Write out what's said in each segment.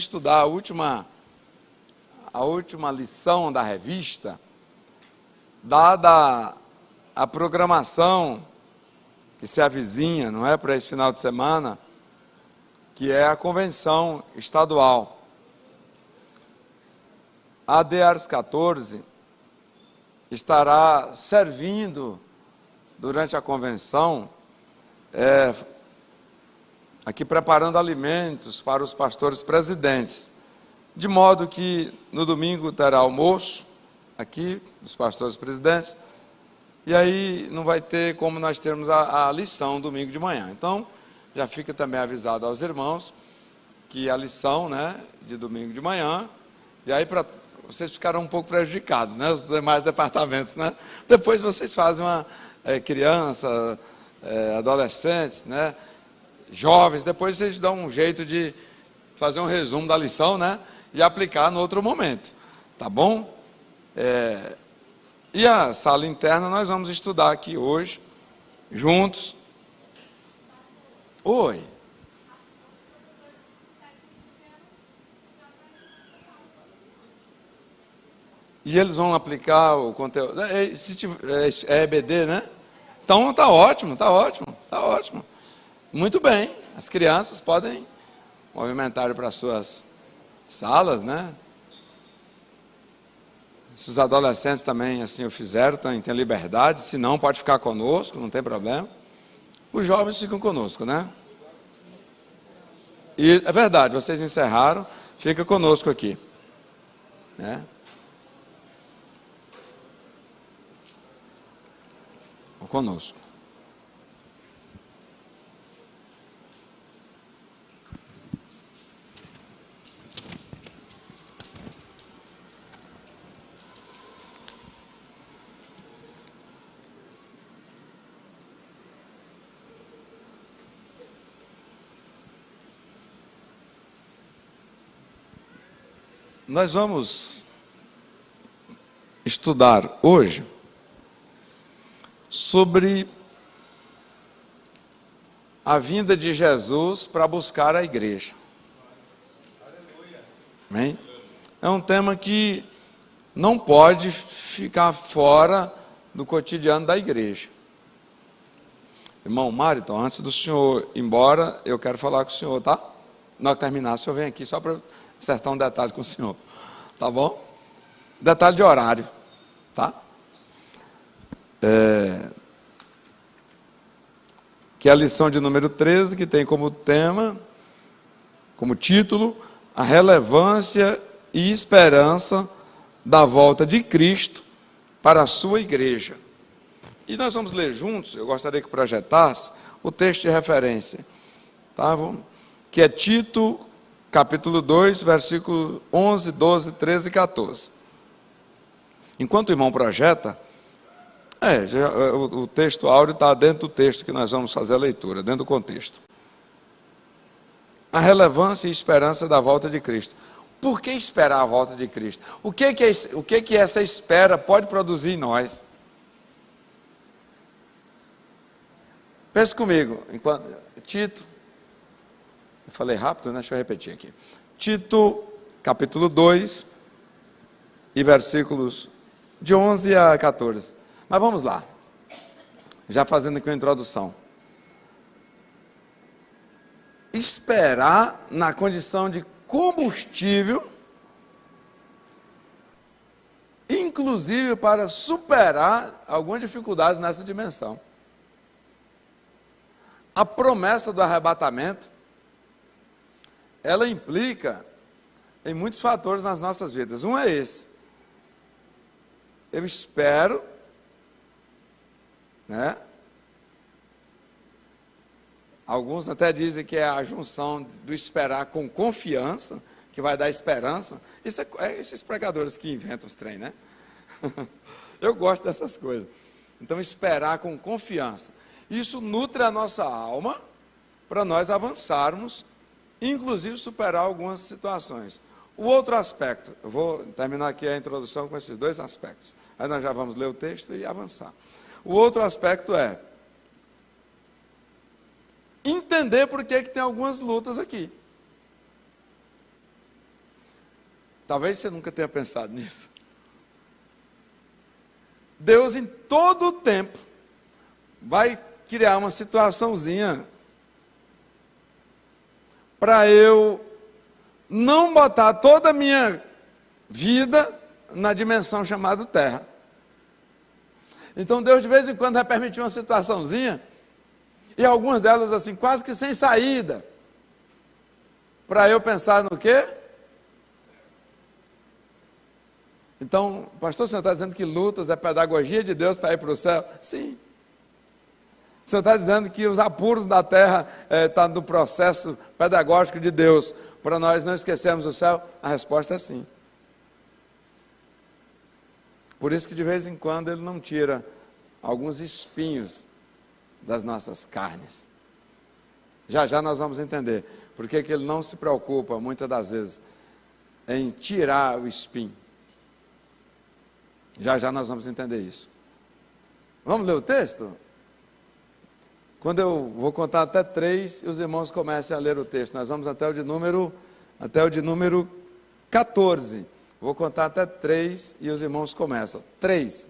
estudar a última lição da revista, dada a programação que se avizinha, não é, para esse final de semana, que é a convenção estadual. A AD 14 estará servindo durante a convenção, aqui preparando alimentos para os pastores presidentes, de modo que no domingo terá almoço aqui dos pastores presidentes, e aí não vai ter como nós termos a lição domingo de manhã. Então, já fica também avisado aos irmãos que a lição, né, de domingo de manhã, e aí vocês ficaram um pouco prejudicados, né, os demais departamentos, né? Depois vocês fazem uma criança, adolescentes, né, jovens, depois vocês dão um jeito de fazer um resumo da lição, né, e aplicar no outro momento, tá bom? E a sala interna nós vamos estudar aqui hoje, juntos. Oi. E eles vão aplicar o conteúdo. É EBD, né? Então tá ótimo, tá ótimo, tá ótimo. Muito bem, as crianças podem movimentar para as suas salas, né? Se os adolescentes também assim o fizeram, têm liberdade, se não, pode ficar conosco, não tem problema. Os jovens ficam conosco, né? E é verdade, vocês encerraram, fica conosco aqui, né? Conosco. Nós vamos estudar hoje sobre a vinda de Jesus para buscar a igreja. Amém? É um tema que não pode ficar fora do cotidiano da igreja. Irmão Mariton, antes do senhor ir embora, eu quero falar com o senhor, tá? Na hora que terminar, o senhor vem aqui só para acertar um detalhe com o senhor, tá bom? Detalhe de horário, tá? Que é a lição de número 13, que tem como tema, como título, a relevância e esperança da volta de Cristo para a sua igreja. E nós vamos ler juntos, eu gostaria que projetasse o texto de referência, tá? Que é Tito, capítulo 2, versículos 11, 12, 13 e 14. Enquanto o irmão projeta, o texto áudio está dentro do texto que nós vamos fazer a leitura, dentro do contexto. A relevância e esperança da volta de Cristo. Por que esperar a volta de Cristo? O que essa espera pode produzir em nós? Pense comigo, Tito, eu falei rápido, né? Deixa eu repetir aqui. Tito, capítulo 2, e versículos de 11 a 14. Mas vamos lá, já fazendo aqui uma introdução. Esperar na condição de combustível, inclusive para superar algumas dificuldades nessa dimensão. A promessa do arrebatamento, ela implica em muitos fatores nas nossas vidas. Um é esse. Eu espero, né? Alguns até dizem que é a junção do esperar com confiança, que vai dar esperança. Isso esses pregadores que inventam os trem, né? Eu gosto dessas coisas. Então, esperar com confiança. Isso nutre a nossa alma para nós avançarmos, inclusive superar algumas situações. O outro aspecto, eu vou terminar aqui a introdução com esses dois aspectos. Aí nós já vamos ler o texto e avançar. O outro aspecto é entender por que tem algumas lutas aqui. Talvez você nunca tenha pensado nisso. Deus, em todo o tempo, vai criar uma situaçãozinha para eu não botar toda a minha vida na dimensão chamada terra. Então Deus de vez em quando vai permitir uma situaçãozinha, e algumas delas assim, quase que sem saída, para eu pensar no quê? Então, pastor, o senhor está dizendo que lutas é pedagogia de Deus para ir para o céu? Sim. O senhor está dizendo que os apuros da terra estão no processo pedagógico de Deus, para nós não esquecermos o céu? A resposta é sim. Por isso que de vez em quando Ele não tira alguns espinhos das nossas carnes. Já já nós vamos entender por que Ele não se preocupa, muitas das vezes, em tirar o espinho. Já já nós vamos entender isso. Vamos ler o texto? Quando eu vou contar até 3, e os irmãos comecem a ler o texto. Nós vamos até o de número 14. Vou contar até 3 e os irmãos começam. 3.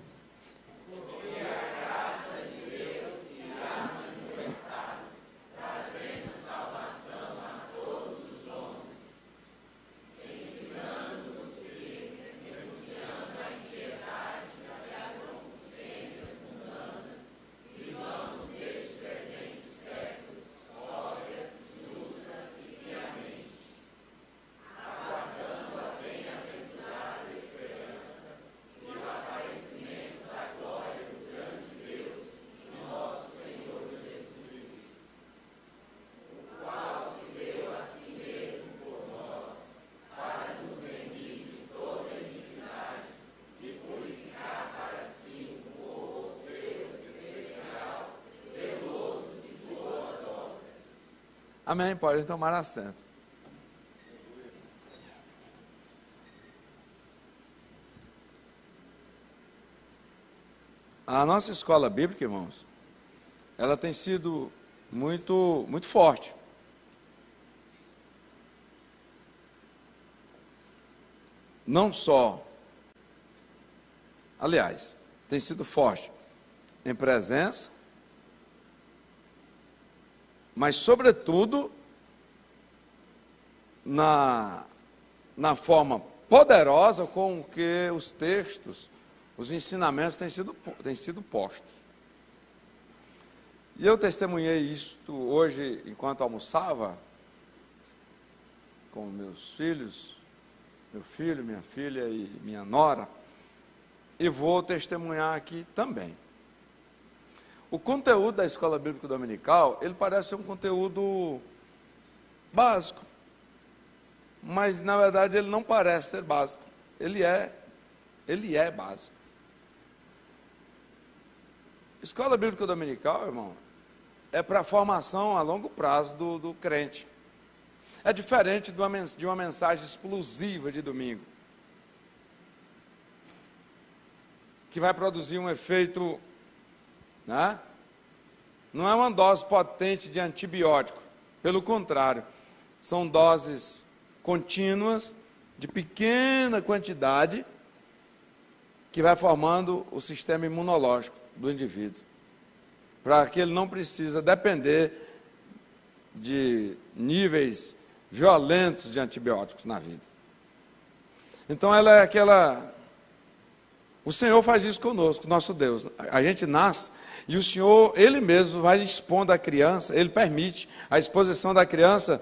Amém? Podem tomar assento. A nossa escola bíblica, irmãos, ela tem sido muito forte. Não só, aliás, tem sido forte em presença, mas, sobretudo, na forma poderosa com que os textos, os ensinamentos têm sido postos. E eu testemunhei isto hoje, enquanto almoçava, com meus filhos, meu filho, minha filha e minha nora, e vou testemunhar aqui também. O conteúdo da Escola Bíblica Dominical, ele parece ser um conteúdo básico, mas na verdade ele não parece ser básico, ele é básico. Escola Bíblica Dominical, irmão, é para a formação a longo prazo do crente. É diferente de uma mensagem explosiva de domingo, que vai produzir um efeito, né? Não é uma dose potente de antibiótico, pelo contrário, são doses contínuas, de pequena quantidade, que vai formando o sistema imunológico do indivíduo, para que ele não precisa depender de níveis violentos de antibióticos na vida. Então ela é aquela... O Senhor faz isso conosco, nosso Deus. A gente nasce e o Senhor, Ele mesmo vai expondo a criança, Ele permite a exposição da criança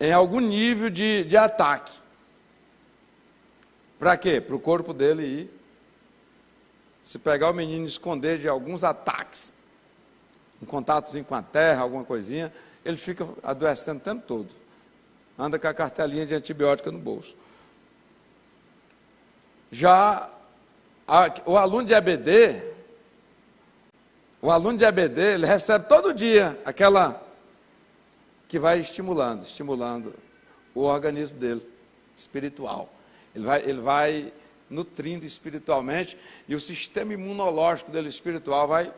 em algum nível de ataque. Para quê? Para o corpo dele ir. Se pegar o menino e esconder de alguns ataques, um contatozinho com a terra, alguma coisinha, ele fica adoecendo o tempo todo. Anda com a cartelinha de antibiótico no bolso. Já o aluno de EBD, ele recebe todo dia aquela que vai estimulando o organismo dele, espiritual. Ele vai nutrindo espiritualmente e o sistema imunológico dele espiritual vai...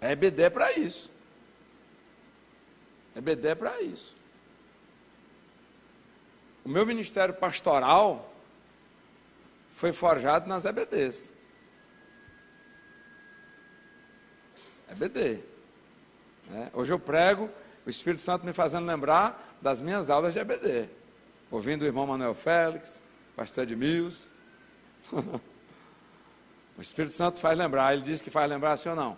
EBD é para isso. EBD é para isso. O meu ministério pastoral foi forjado nas EBDs. EBD. Hoje eu prego, o Espírito Santo me fazendo lembrar das minhas aulas de EBD. Ouvindo o irmão Manuel Félix, pastor Edmilson. O Espírito Santo faz lembrar, ele diz que faz lembrar assim ou não?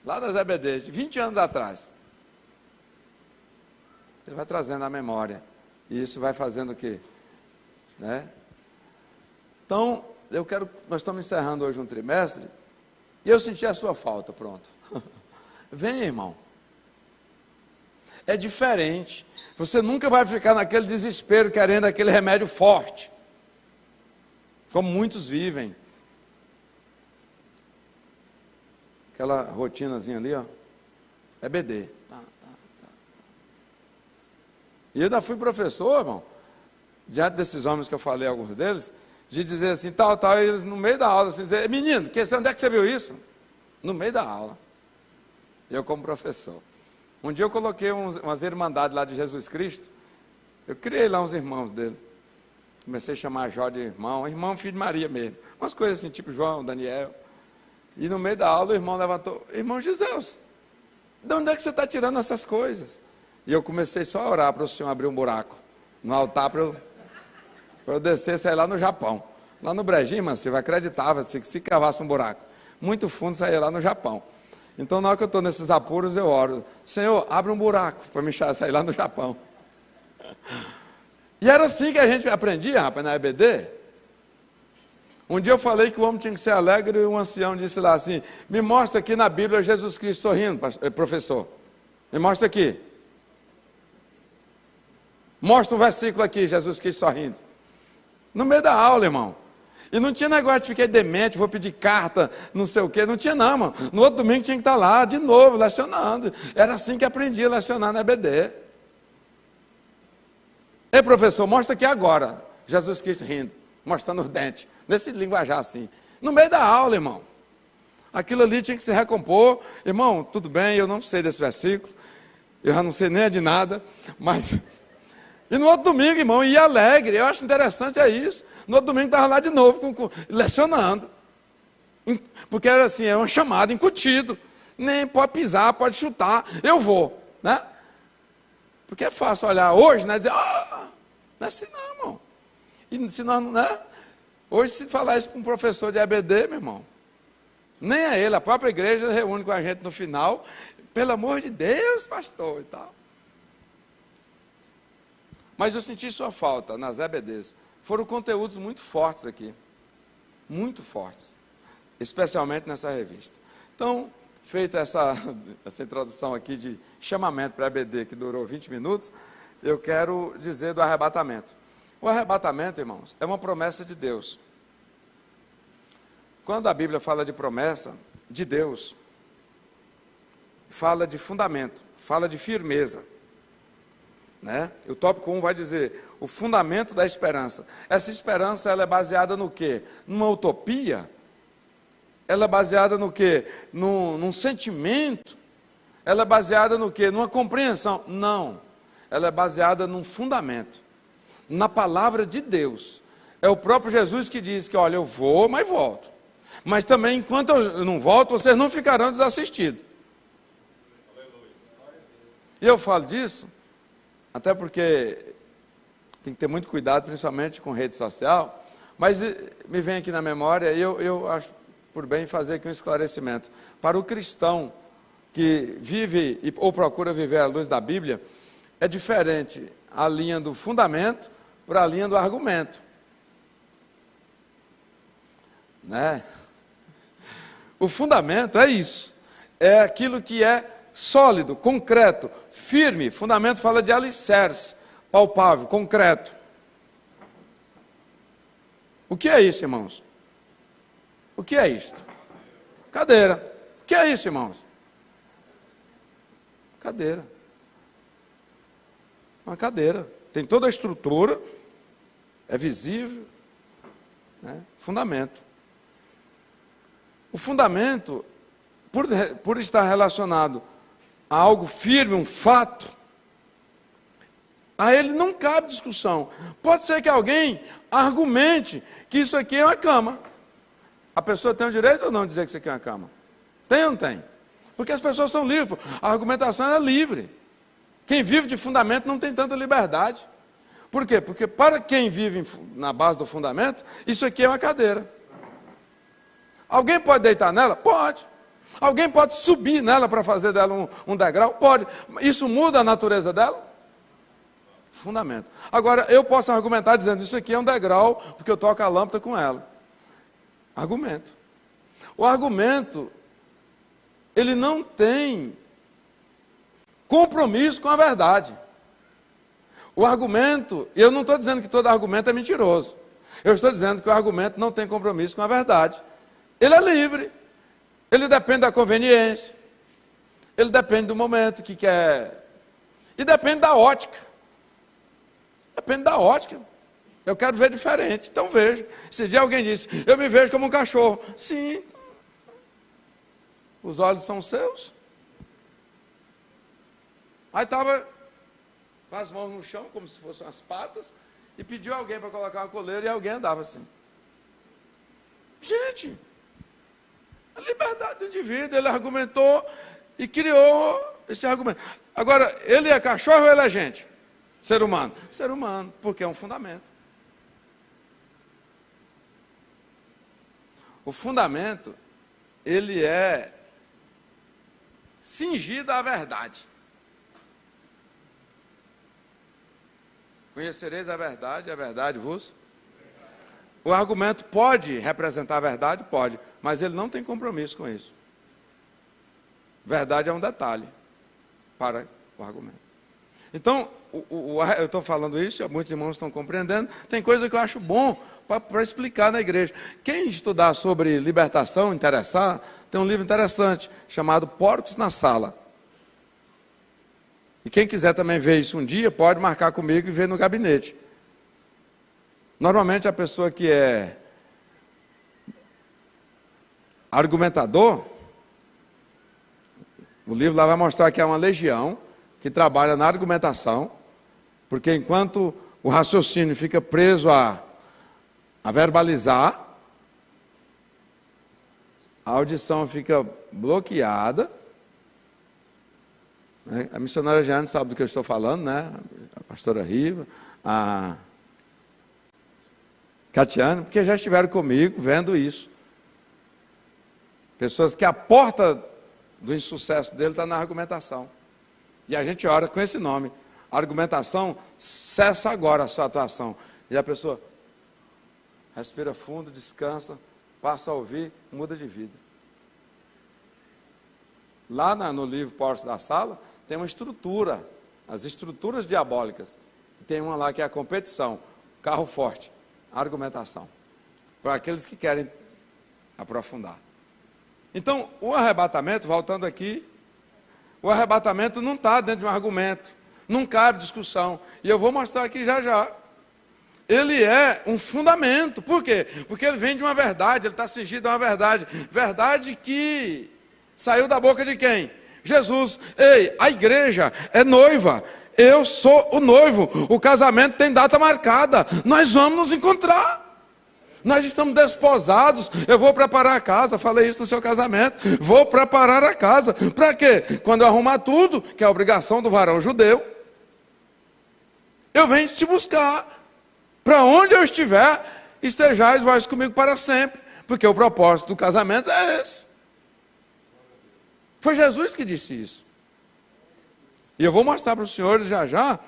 Lá das EBDs, de 20 anos atrás. Ele vai trazendo a memória. E isso vai fazendo o quê? Então, nós estamos encerrando hoje um trimestre, e eu senti a sua falta, pronto. Vem, irmão. É diferente. Você nunca vai ficar naquele desespero, querendo aquele remédio forte, como muitos vivem. Aquela rotinazinha ali, ó, é BD. E eu ainda fui professor, irmão, diante desses homens que eu falei, alguns deles, de dizer assim, tal, e eles no meio da aula, assim, dizer, menino, onde é que você viu isso? No meio da aula. Eu como professor. Um dia eu coloquei umas irmandades lá de Jesus Cristo, eu criei lá uns irmãos dele. Comecei a chamar Jó de irmão filho de Maria mesmo. Umas coisas assim, tipo João, Daniel. E no meio da aula o irmão levantou, irmão Jesus, de onde é que você está tirando essas coisas? E eu comecei só a orar para o Senhor abrir um buraco no altar para eu descer e sair lá no Japão. Lá no Brejinho, mano, você vai acreditar, se cavasse um buraco muito fundo, saía lá no Japão. Então, na hora que eu estou nesses apuros, eu oro, Senhor, abre um buraco para me sair lá no Japão. E era assim que a gente aprendia, rapaz, na EBD. Um dia eu falei que o homem tinha que ser alegre, e um ancião disse lá assim, me mostra aqui na Bíblia Jesus Cristo sorrindo, professor. Me mostra aqui. Mostra um versículo aqui, Jesus Cristo sorrindo. No meio da aula, irmão. E não tinha negócio de ficar demente, vou pedir carta, não sei o quê. Não tinha não, irmão. No outro domingo tinha que estar lá, de novo, lecionando. Era assim que aprendia a lecionar na EBD. Ei, professor, mostra aqui agora. Jesus Cristo rindo, mostrando os dentes. Nesse linguajar assim. No meio da aula, irmão. Aquilo ali tinha que se recompor. Irmão, tudo bem, eu não sei desse versículo. Eu já não sei nem de nada, mas... E no outro domingo, irmão, ia alegre. Eu acho interessante isso. No outro domingo estava lá de novo, lecionando. Porque era assim, é uma chamada, incutido. Nem pode pisar, pode chutar. Eu vou, né? Porque é fácil olhar hoje, né? Dizer, não é assim não, irmão. E se nós, né? Hoje, se falar isso para um professor de EBD, meu irmão, nem é ele, a própria igreja reúne com a gente no final. Pelo amor de Deus, pastor, e tal. Mas eu senti sua falta nas EBDs. Foram conteúdos muito fortes aqui. Muito fortes. Especialmente nessa revista. Então, feita essa introdução aqui de chamamento para a EBD, que durou 20 minutos, eu quero dizer do arrebatamento. O arrebatamento, irmãos, é uma promessa de Deus. Quando a Bíblia fala de promessa de Deus, fala de fundamento, fala de firmeza. Né? O tópico 1 vai dizer, o fundamento da esperança. Essa esperança, ela é baseada no quê? Numa utopia? Ela é baseada no quê? Num sentimento? Ela é baseada no quê? Numa compreensão? Não. Ela é baseada num fundamento. Na palavra de Deus. É o próprio Jesus que diz que, olha, eu vou, mas volto. Mas também, enquanto eu não volto, vocês não ficarão desassistidos. E eu falo disso... Até porque tem que ter muito cuidado, principalmente com rede social, mas me vem aqui na memória, e eu acho por bem fazer aqui um esclarecimento. Para o cristão que vive ou procura viver à luz da Bíblia, é diferente a linha do fundamento para a linha do argumento. Né? O fundamento é isso, é aquilo que é sólido, concreto, firme. Fundamento fala de alicerce, palpável, concreto. O que é isso, irmãos? O que é isto? Cadeira. O que é isso, irmãos? Cadeira. Uma cadeira. Tem toda a estrutura, é visível, né? Fundamento. O fundamento, por estar relacionado a algo firme, um fato, A ele não cabe discussão. Pode ser que alguém argumente que isso aqui é uma cama. A pessoa tem o direito ou não de dizer que isso aqui é uma cama? Tem ou não tem? Porque as pessoas são livres. A argumentação é livre. Quem vive de fundamento não tem tanta liberdade. Por quê? Porque para quem vive na base do fundamento, isso aqui é uma cadeira. Alguém pode deitar nela? Pode. Alguém pode subir nela para fazer dela um degrau? Pode. Isso muda a natureza dela? Fundamento. Agora, eu posso argumentar dizendo, isso aqui é um degrau, porque eu toco a lâmpada com ela. Argumento. O argumento, ele não tem compromisso com a verdade. O argumento, e eu não estou dizendo que todo argumento é mentiroso. Eu estou dizendo que o argumento não tem compromisso com a verdade. Ele é livre. Ele depende da conveniência. Ele depende do momento que quer. E depende da ótica. Depende da ótica. Eu quero ver diferente, então vejo. Esse dia alguém disse, eu me vejo como um cachorro. Sim. Os olhos são seus. Aí estava com as mãos no chão, como se fossem as patas, e pediu alguém para colocar uma coleira, e alguém andava assim. Gente, a liberdade do indivíduo, ele argumentou e criou esse argumento. Agora, ele é cachorro ou ele é gente? Ser humano? Ser humano, porque é um fundamento. O fundamento, ele é cingido à verdade. Conhecereis a verdade vos. O argumento pode representar a verdade? Pode, mas ele não tem compromisso com isso. Verdade é um detalhe para o argumento. Então, eu estou falando isso, muitos irmãos estão compreendendo, tem coisa que eu acho bom para explicar na igreja. Quem estudar sobre libertação, interessar, tem um livro interessante, chamado Porcos na Sala. E quem quiser também ver isso um dia, pode marcar comigo e ver no gabinete. Normalmente a pessoa que é argumentador, o livro lá vai mostrar que é uma legião que trabalha na argumentação, porque enquanto o raciocínio fica preso a verbalizar, a audição fica bloqueada. A missionária Jeane sabe do que eu estou falando, né? A pastora Riva, a Catiane, porque já estiveram comigo vendo isso. Pessoas que a porta do insucesso dele está na argumentação. E a gente ora com esse nome. A argumentação, cessa agora a sua atuação. E a pessoa respira fundo, descansa, passa a ouvir, muda de vida. Lá no livro Porcos da Sala, tem uma estrutura, as estruturas diabólicas. Tem uma lá que é a competição, carro forte, argumentação. Para aqueles que querem aprofundar. Então, o arrebatamento, voltando aqui, o arrebatamento não está dentro de um argumento, não cabe discussão. E eu vou mostrar aqui já já. Ele é um fundamento. Por quê? Porque ele vem de uma verdade, ele está cingido a uma verdade. Verdade que saiu da boca de quem? Jesus. Ei, a igreja é noiva. Eu sou o noivo. O casamento tem data marcada. Nós vamos nos encontrar. Nós estamos desposados. Eu vou preparar a casa. Falei isso no seu casamento. Vou preparar a casa. Para quê? Quando eu arrumar tudo, que é a obrigação do varão judeu, eu venho te buscar. Para onde eu estiver, estejais vós comigo para sempre. Porque o propósito do casamento é esse. Foi Jesus que disse isso. E eu vou mostrar para os senhores já já.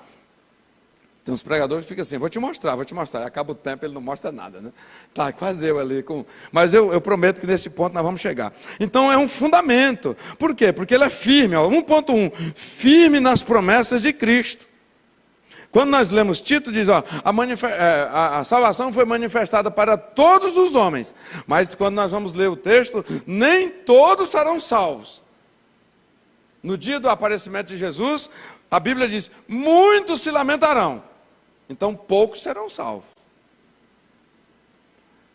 Tem uns pregadores que ficam assim, vou te mostrar. Acaba o tempo, ele não mostra nada, né? Tá, quase eu ali. Mas eu prometo que nesse ponto nós vamos chegar. Então é um fundamento. Por quê? Porque ele é firme. 1.1, firme nas promessas de Cristo. Quando nós lemos Tito, diz, a salvação foi manifestada para todos os homens. Mas quando nós vamos ler o texto, nem todos serão salvos. No dia do aparecimento de Jesus, a Bíblia diz, muitos se lamentarão. Então poucos serão salvos.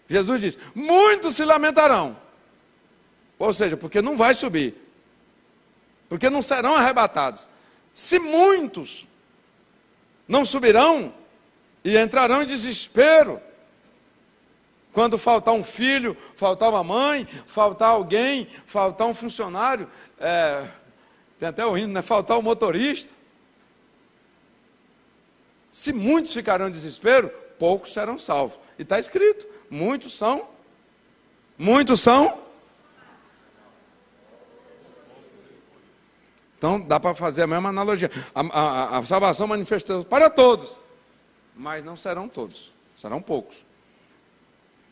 Jesus diz, muitos se lamentarão. Ou seja, porque não vai subir. Porque não serão arrebatados. Se muitos não subirão e entrarão em desespero quando faltar um filho, faltar uma mãe, faltar alguém, faltar um funcionário, tem até o hino, né? Faltar o motorista. Se muitos ficarão em desespero, poucos serão salvos. E está escrito, muitos são. Então dá para fazer a mesma analogia. A salvação manifestou para todos, mas não serão todos, serão poucos.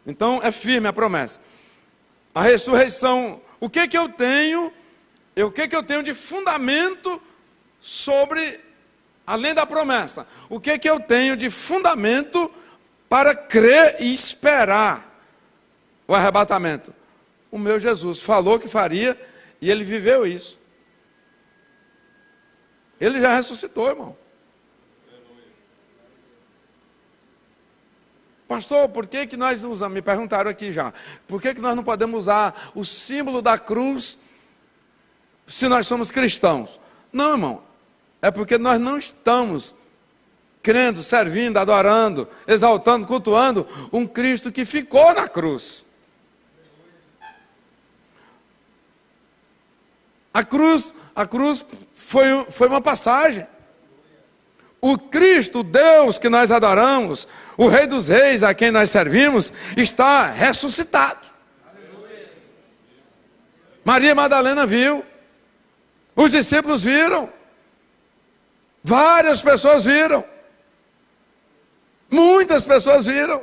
Então é firme a promessa. A ressurreição, o que eu tenho de fundamento sobre, além da promessa, o que eu tenho de fundamento para crer e esperar o arrebatamento? O meu Jesus falou que faria e ele viveu isso. Ele já ressuscitou, irmão. Pastor, por que nós não usamos? Me perguntaram aqui já. Por que nós não podemos usar o símbolo da cruz se nós somos cristãos? Não, irmão. É porque nós não estamos crendo, servindo, adorando, exaltando, cultuando um Cristo que ficou na cruz. A cruz foi uma passagem. O Cristo, Deus que nós adoramos, o Rei dos Reis a quem nós servimos, está ressuscitado. Maria Madalena viu, os discípulos viram, várias pessoas viram, muitas pessoas viram.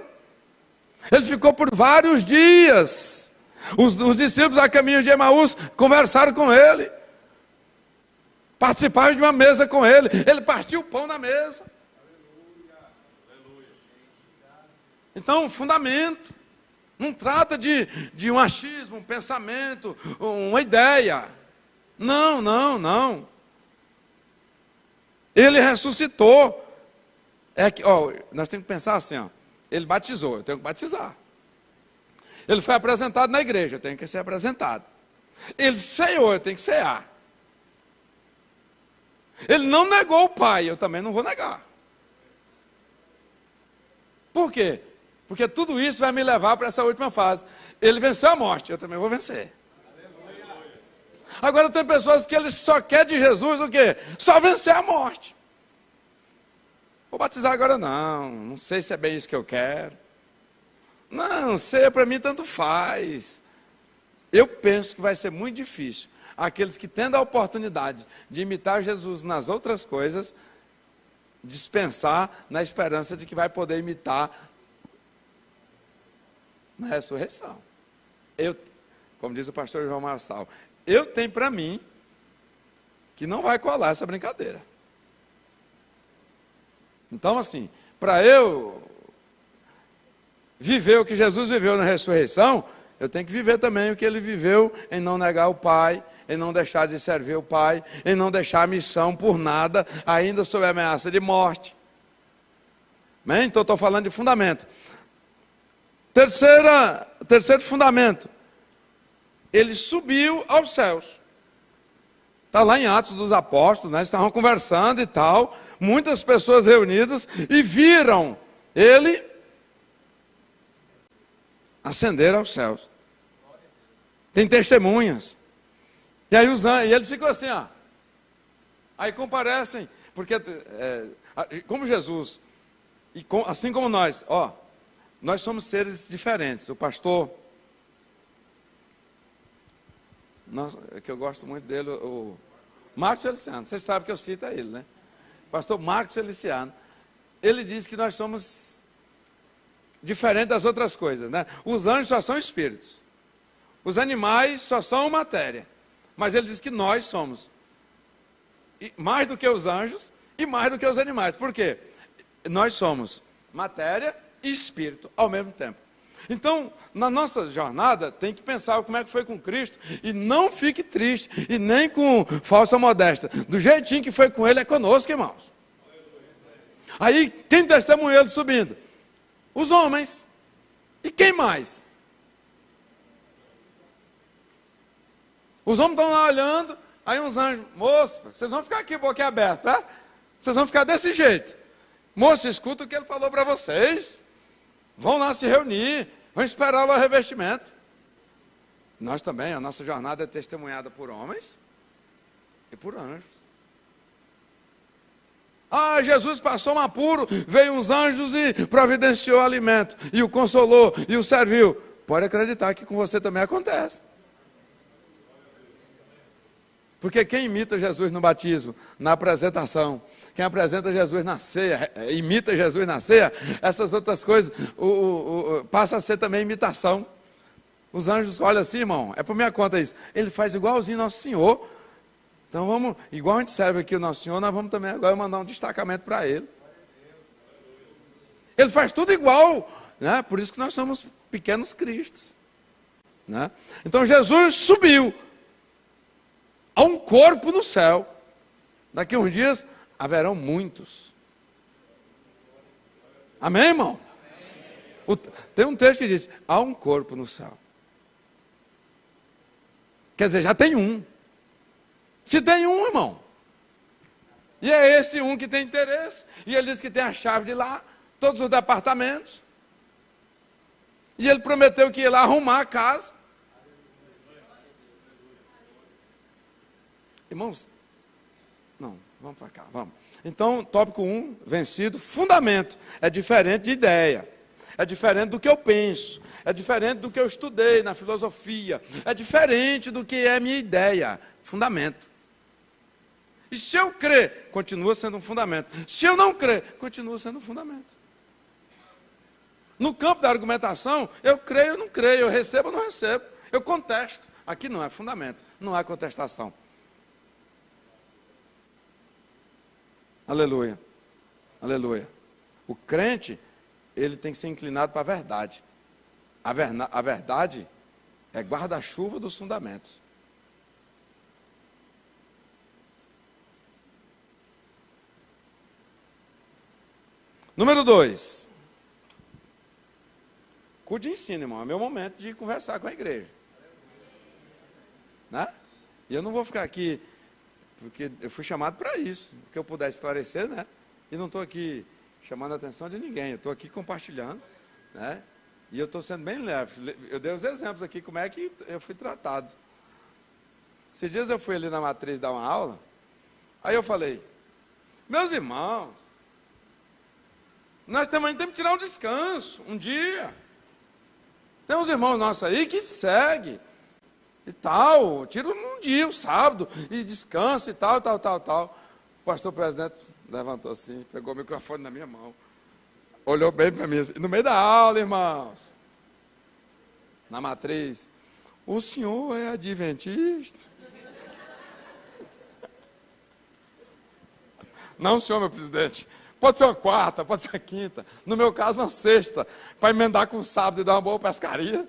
Ele ficou por vários dias. Os discípulos a caminho de Emaús conversaram com ele, participaram de uma mesa com ele, ele partiu o pão na mesa. Então, fundamento, não trata de um achismo, um pensamento, uma ideia. Não. Ele ressuscitou. Nós temos que pensar assim, ele batizou, eu tenho que batizar. Ele foi apresentado na igreja, eu tenho que ser apresentado. Ele ceou, eu tenho que cear. Ele não negou o Pai, eu também não vou negar. Por quê? Porque tudo isso vai me levar para essa última fase. Ele venceu a morte, eu também vou vencer. Agora tem pessoas que eles só querem de Jesus o quê? Só vencer a morte. Vou batizar agora não sei se é bem isso que eu quero. Não sei, para mim tanto faz. Eu penso que vai ser muito difícil aqueles que tendo a oportunidade de imitar Jesus nas outras coisas, dispensar na esperança de que vai poder imitar na ressurreição. Como diz o pastor João Marçal, eu tenho para mim que não vai colar essa brincadeira. Então assim, para eu viver o que Jesus viveu na ressurreição, eu tenho que viver também o que ele viveu em não negar o Pai, em não deixar de servir o Pai, em não deixar a missão por nada, ainda sob a ameaça de morte. Amém? Então estou falando de fundamento. Terceiro fundamento, ele subiu aos céus. Está lá em Atos dos Apóstolos, né? Estavam conversando e tal, muitas pessoas reunidas e viram ele ascender aos céus. Tem testemunhas. E aí e eles ficam assim, aí comparecem, porque como Jesus, assim como nós, nós somos seres diferentes. O pastor, que eu gosto muito dele, o Marcos Feliciano, vocês sabem que eu cito ele, né? O pastor Marcos Feliciano, ele diz que nós somos diferentes das outras coisas, né? Os anjos só são espíritos, os animais só são matéria, mas ele diz que nós somos mais do que os anjos e mais do que os animais. Por quê? Nós somos matéria e espírito ao mesmo tempo. Então, na nossa jornada, tem que pensar como é que foi com Cristo, e não fique triste, e nem com falsa modéstia. Do jeitinho que foi com ele, é conosco, irmãos. Aí, quem testemunhou ele subindo? Os homens. E quem mais? Os homens estão lá olhando, aí uns anjos, moço, vocês vão ficar aqui boquiaberto, tá? Vocês vão ficar desse jeito. Moço, escuta o que ele falou para vocês. Vão lá se reunir, vão esperar lá o revestimento. Nós também, a nossa jornada é testemunhada por homens e por anjos. Ah, Jesus passou um apuro, veio uns anjos e providenciou alimento, e o consolou, e o serviu. Pode acreditar que com você também acontece. Porque quem imita Jesus no batismo, na apresentação, quem apresenta Jesus na ceia, imita Jesus na ceia, essas outras coisas, passa a ser também imitação. Os anjos olham assim, irmão, é por minha conta isso. Ele faz igualzinho Nosso Senhor. Então vamos, igual a gente serve aqui o Nosso Senhor, nós vamos também agora mandar um destacamento para Ele. Ele faz tudo igual, né? Por isso que nós somos pequenos cristos, né? Então Jesus subiu a um corpo no céu. Daqui a uns dias haverão muitos. Amém, irmão? Tem um texto que diz, há um corpo no céu. Quer dizer, já tem um. Se tem um, irmão, e é esse um que tem interesse, e ele diz que tem a chave de lá, todos os departamentos, e ele prometeu que ia lá arrumar a casa. Irmãos, não, vamos para cá, vamos. Então, tópico 1, vencido, fundamento, é diferente de ideia. É diferente do que eu penso, é diferente do que eu estudei na filosofia, é diferente do que é a minha ideia, fundamento. E se eu crer, continua sendo um fundamento. Se eu não crer, continua sendo um fundamento. No campo da argumentação, eu creio ou não creio, eu recebo ou não recebo, eu contesto. Aqui não é fundamento, não há contestação. Aleluia, aleluia. O crente, ele tem que ser inclinado para a verdade. A verdade é guarda-chuva dos fundamentos. Número 2. Culto de ensino, irmão. É meu momento de conversar com a igreja. Né? E eu não vou ficar aqui, porque eu fui chamado para isso. Que eu puder esclarecer, né? E não estou aqui chamando a atenção de ninguém. Eu estou aqui compartilhando, né? E eu estou sendo bem leve. Eu dei os exemplos aqui, como é que eu fui tratado. Esses dias eu fui ali na matriz dar uma aula. Aí eu falei, meus irmãos, nós também temos que tirar um descanso, um dia. Tem uns irmãos nossos aí que seguem e tal, tira um dia, um sábado, e descansa e tal. O pastor presidente levantou assim, pegou o microfone na minha mão, olhou bem para mim, assim, no meio da aula, irmãos, na matriz, o senhor é adventista? Não, senhor, meu presidente. Pode ser uma quarta, pode ser uma quinta. No meu caso, uma sexta. Para emendar com o sábado e dar uma boa pescaria.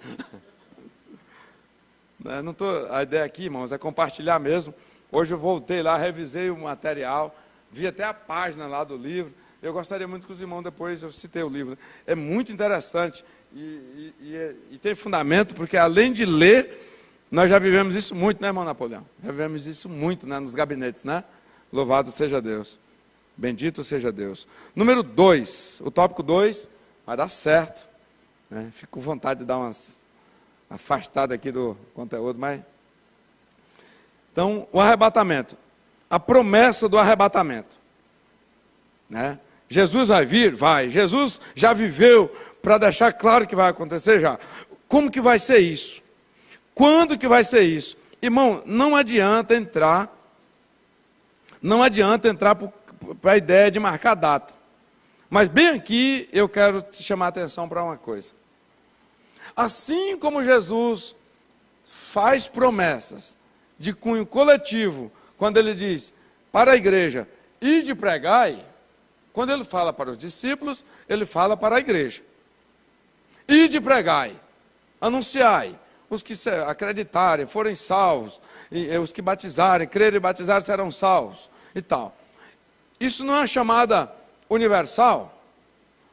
A ideia aqui, irmãos, é compartilhar mesmo. Hoje eu voltei lá, revisei o material, vi até a página lá do livro. Eu gostaria muito que os irmãos, depois eu citei o livro. É muito interessante e tem fundamento, porque além de ler, nós já vivemos isso muito, né, irmão Napoleão? Já vivemos isso muito, né, nos gabinetes, né? Louvado seja Deus. Bendito seja Deus. Número 2, o tópico 2, vai dar certo, né? Fico com vontade de dar umas afastadas aqui do conteúdo, mas... Então, o arrebatamento, a promessa do arrebatamento, né? Jesus vai vir? Vai. Jesus já viveu para deixar claro que vai acontecer já. Como que vai ser isso? Quando que vai ser isso? Irmão, não adianta entrar para a ideia de marcar data. Mas bem aqui eu quero te chamar a atenção para uma coisa. Assim como Jesus faz promessas de cunho coletivo, quando ele diz para a igreja, ide pregai, quando ele fala para os discípulos, ele fala para a igreja. Ide pregai, anunciai, os que acreditarem, forem salvos, e os que batizarem, crerem e batizarem serão salvos, e tal. Isso não é uma chamada universal,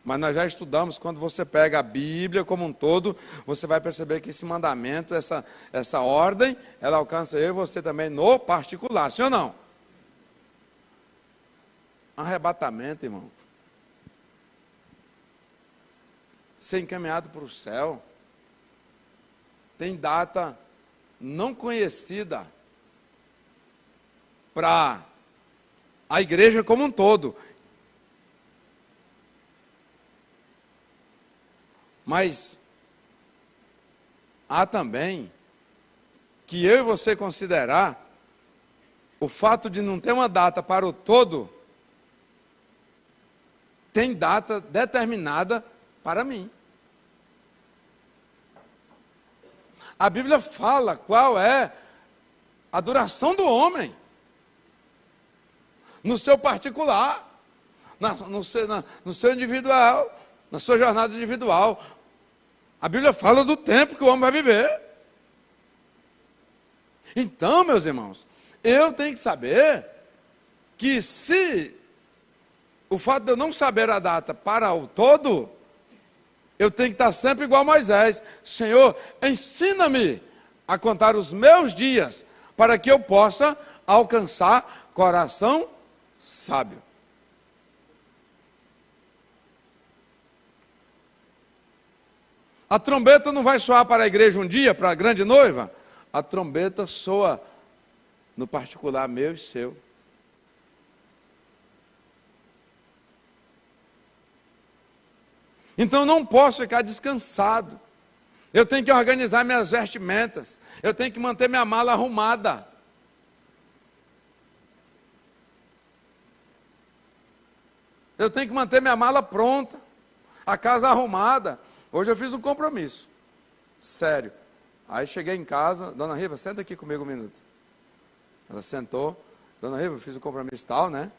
mas nós já estudamos, quando você pega a Bíblia como um todo, você vai perceber que esse mandamento, essa ordem, ela alcança eu e você também no particular, sim ou não? Arrebatamento, irmão, ser encaminhado para o céu. Tem data não conhecida para a igreja como um todo. Mas há também que eu e você considerar o fato de não ter uma data para o todo, tem data determinada para mim. A Bíblia fala qual é a duração do homem, no seu particular, no seu individual, na sua jornada individual. A Bíblia fala do tempo que o homem vai viver. Então, meus irmãos, eu tenho que saber que se o fato de eu não saber a data para o todo, eu tenho que estar sempre igual a Moisés. Senhor, ensina-me a contar os meus dias, para que eu possa alcançar coração sábio. A trombeta não vai soar para a igreja um dia, para a grande noiva? A trombeta soa no particular meu e seu. Então eu não posso ficar descansado. Eu tenho que organizar minhas vestimentas. Eu tenho que manter minha mala arrumada. Eu tenho que manter minha mala pronta. A casa arrumada. Hoje eu fiz um compromisso. Sério. Aí cheguei em casa, Dona Riva, senta aqui comigo um minuto. Ela sentou. Dona Riva, eu fiz um compromisso tal, né?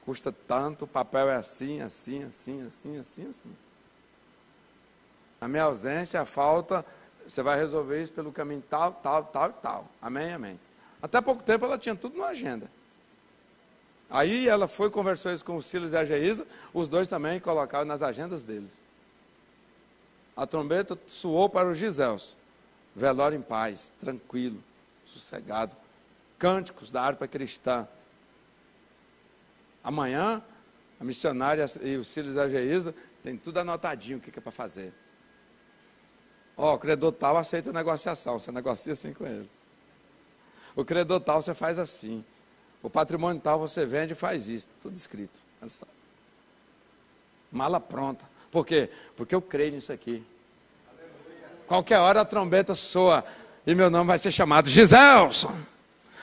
Custa tanto, o papel é assim, assim, assim, assim, assim, assim. A minha ausência, a falta, você vai resolver isso pelo caminho tal, tal, tal e tal. Amém, amém. Até pouco tempo ela tinha tudo na agenda. Aí ela foi, conversou isso com o Silas e a Geisa, os dois também colocaram nas agendas deles. A trombeta soou para os Gisels. Velório em paz, tranquilo, sossegado. Cânticos da harpa cristã. Amanhã, a missionária e o Silas e a Geisa tem tudo anotadinho o que é para fazer. Ó, o credor tal aceita a negociação, você negocia assim com ele. O credor tal você faz assim. O patrimônio tal você vende e faz isso. Tudo escrito. Mala pronta. Por quê? Porque eu creio nisso aqui. Qualquer hora a trombeta soa e meu nome vai ser chamado Giselson.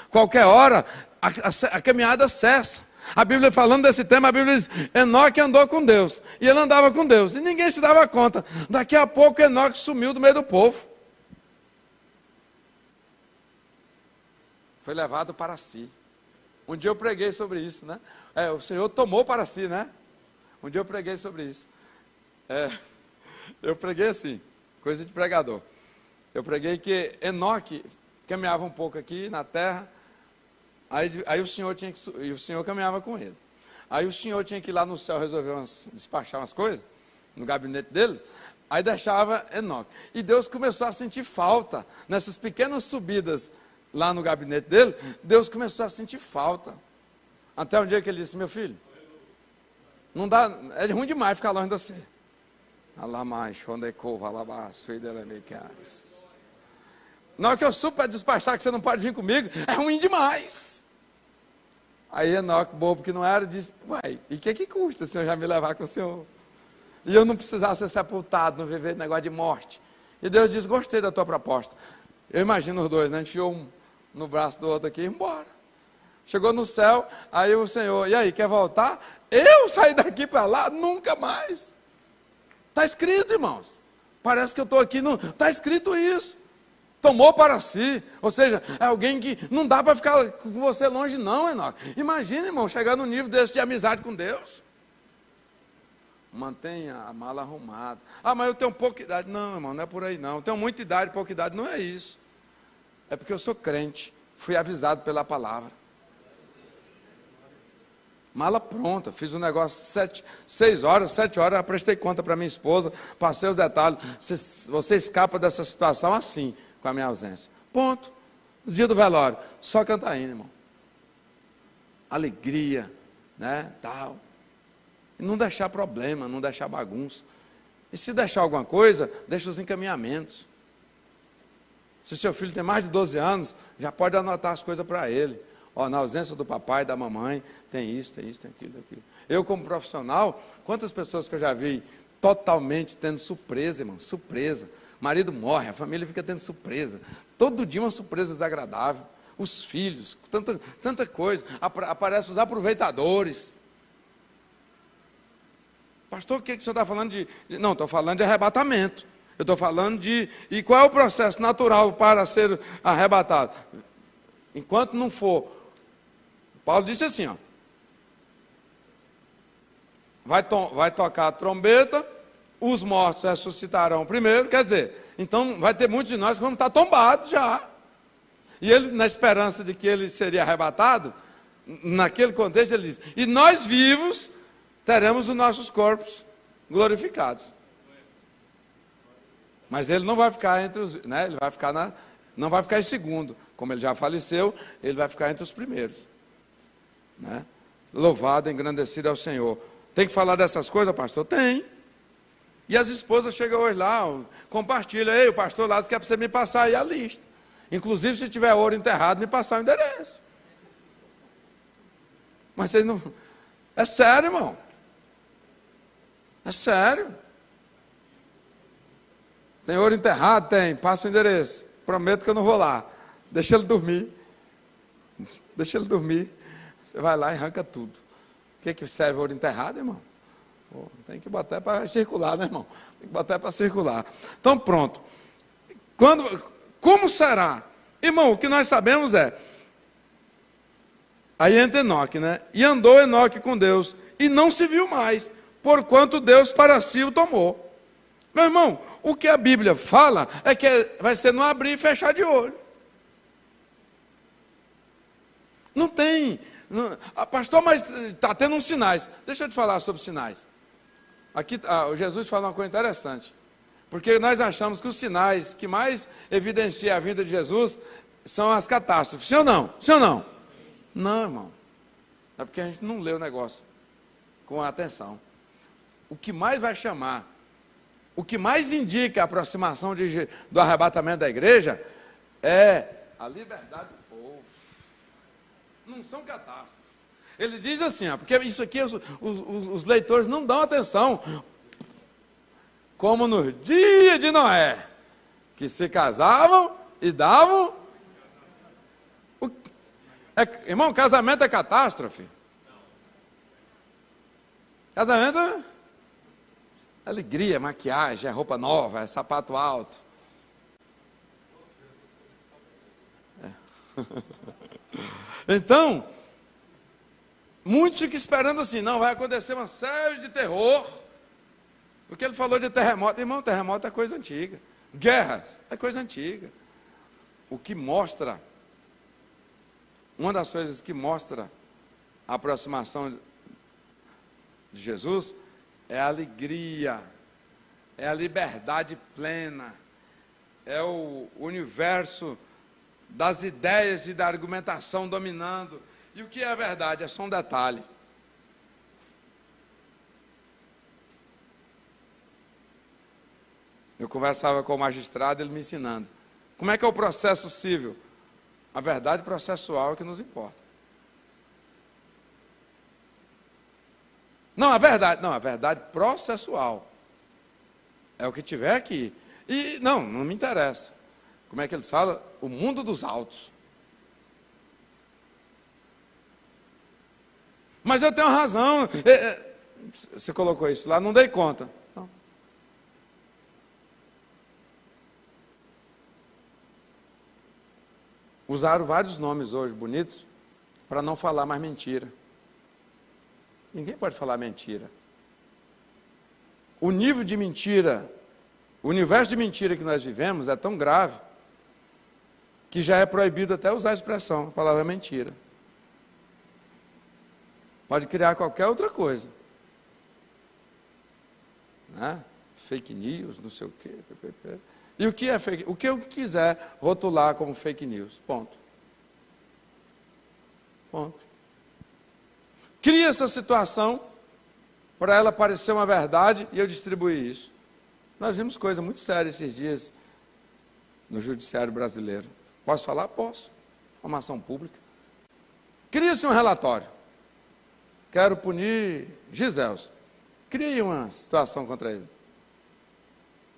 Qualquer hora a caminhada cessa. A Bíblia falando desse tema, a Bíblia diz, Enoque andou com Deus, e ele andava com Deus, e ninguém se dava conta. Daqui a pouco Enoque sumiu do meio do povo. Foi levado para si. Um dia eu preguei sobre isso, né? O Senhor tomou para si, né? Um dia eu preguei sobre isso. Eu preguei assim, coisa de pregador. Eu preguei que Enoque caminhava um pouco aqui na terra, aí o Senhor tinha que, e o Senhor caminhava com ele. Aí o Senhor tinha que ir lá no céu resolver despachar umas coisas, no gabinete dele, aí deixava Enoque. E Deus começou a sentir falta, nessas pequenas subidas lá no gabinete dele, Deus começou a sentir falta. Até um dia que ele disse, meu filho, não dá, é ruim demais ficar longe de você. Na hora que eu subo para despachar que você não pode vir comigo, é ruim demais. Aí Enoque, bobo que não era, disse, uai, e o que custa o senhor já me levar com o senhor? E eu não precisar ser sepultado, não viver negócio de morte. E Deus diz, gostei da tua proposta. Eu imagino os dois, né? Enfiou um no braço do outro aqui e embora. Chegou no céu, aí o Senhor, e aí, quer voltar? Eu sair daqui para lá? Nunca mais. Está escrito, irmãos. Parece que eu estou aqui, está escrito isso. Tomou para si, ou seja, é alguém que não dá para ficar com você longe não, Enoque. Imagina, irmão, chegar no nível desse de amizade com Deus. Mantenha a mala arrumada. Ah, mas eu tenho pouca idade. Não, irmão, não é por aí não. Eu tenho muita idade, pouca idade, não é isso. É porque eu sou crente, fui avisado pela palavra. Mala pronta, fiz um negócio 7 horas, eu prestei conta para minha esposa, passei os detalhes. Você escapa dessa situação assim, com a minha ausência. Ponto. No dia do velório, só cantar hino, irmão. Alegria, né, tal. E não deixar problema, não deixar bagunça. E se deixar alguma coisa, deixa os encaminhamentos. Se seu filho tem mais de 12 anos, já pode anotar as coisas para ele. Ó, na ausência do papai e da mamãe, tem isso, tem aquilo, tem aquilo. Eu, como profissional, quantas pessoas que eu já vi totalmente tendo surpresa, irmão, surpresa. O marido morre, a família fica tendo surpresa. Todo dia uma surpresa desagradável. Os filhos, tanta coisa. Aparecem os aproveitadores. Pastor, o que o senhor está falando de... Não, estou falando de arrebatamento. Eu estou falando de... E qual é o processo natural para ser arrebatado? Enquanto não for... Paulo disse assim, ó. Vai tocar a trombeta, os mortos ressuscitarão primeiro. Quer dizer, então vai ter muitos de nós que vão estar tombados já. E ele, na esperança de que ele seria arrebatado, naquele contexto ele diz, e nós vivos teremos os nossos corpos glorificados. Mas ele não vai ficar entre os, né, ele vai ficar não vai ficar em segundo, como ele já faleceu, ele vai ficar entre os primeiros. Né? Louvado, engrandecido é o Senhor. Tem que falar dessas coisas, pastor? Tem. E as esposas chegam hoje lá, compartilham, ei, o pastor Lázaro quer para você me passar aí a lista. Inclusive, se tiver ouro enterrado, me passar o endereço. Mas vocês não... É sério, irmão. É sério. Tem ouro enterrado? Tem. Passa o endereço. Prometo que eu não vou lá. Deixa ele dormir. Deixa ele dormir. Você vai lá e arranca tudo. O que serve ouro enterrado, irmão? Pô, tem que botar para circular, né, irmão? Tem que botar para circular. Então, pronto. Como será? Irmão, o que nós sabemos é... Aí entra Enoque, né? E andou Enoque com Deus, e não se viu mais, porquanto Deus para si o tomou. Meu irmão, o que a Bíblia fala é que vai ser no abrir e fechar de olho. Não tem... pastor, mas está tendo uns sinais. Deixa eu te falar sobre sinais. Aqui, o Jesus fala uma coisa interessante. Porque nós achamos que os sinais que mais evidenciam a vinda de Jesus são as catástrofes. Sim ou não? Sim ou não? Não, irmão. É porque a gente não lê o negócio com atenção. O que mais vai chamar, o que mais indica a aproximação do arrebatamento da igreja é a liberdade do povo. Não são catástrofes. Ele diz assim, ó, porque isso aqui os leitores não dão atenção. Como no dia de Noé, que se casavam e davam... irmão, casamento é catástrofe? Casamento é alegria, maquiagem, é roupa nova, é sapato alto. Então, muitos ficam esperando assim, não, vai acontecer uma série de terror, porque ele falou de terremoto. Irmão, terremoto é coisa antiga, guerras é coisa antiga. O que mostra, uma das coisas que mostra a aproximação de Jesus é a alegria, é a liberdade plena, é o universo das ideias e da argumentação dominando. E o que é a verdade? É só um detalhe. Eu conversava com o magistrado, ele me ensinando. Como é que é o processo civil? A verdade processual é que nos importa. Não, a verdade processual. É o que tiver aqui. E não me interessa. Como é que eles falam? O mundo dos autos. Mas eu tenho razão. Você colocou isso lá, não dei conta. Não. Usaram vários nomes hoje bonitos para não falar mais mentira. Ninguém pode falar mentira. O nível de mentira, o universo de mentira que nós vivemos é tão grave que já é proibido até usar a expressão, a palavra mentira. Pode criar qualquer outra coisa. Né? Fake news, não sei o quê. E o que é fake? O que eu quiser rotular como fake news. Ponto. Ponto. Cria essa situação para ela parecer uma verdade e eu distribuir isso. Nós vimos coisa muito séria esses dias no judiciário brasileiro. Posso falar? Posso. Informação pública. Cria-se um relatório. Quero punir Giselso. Crie uma situação contra ele.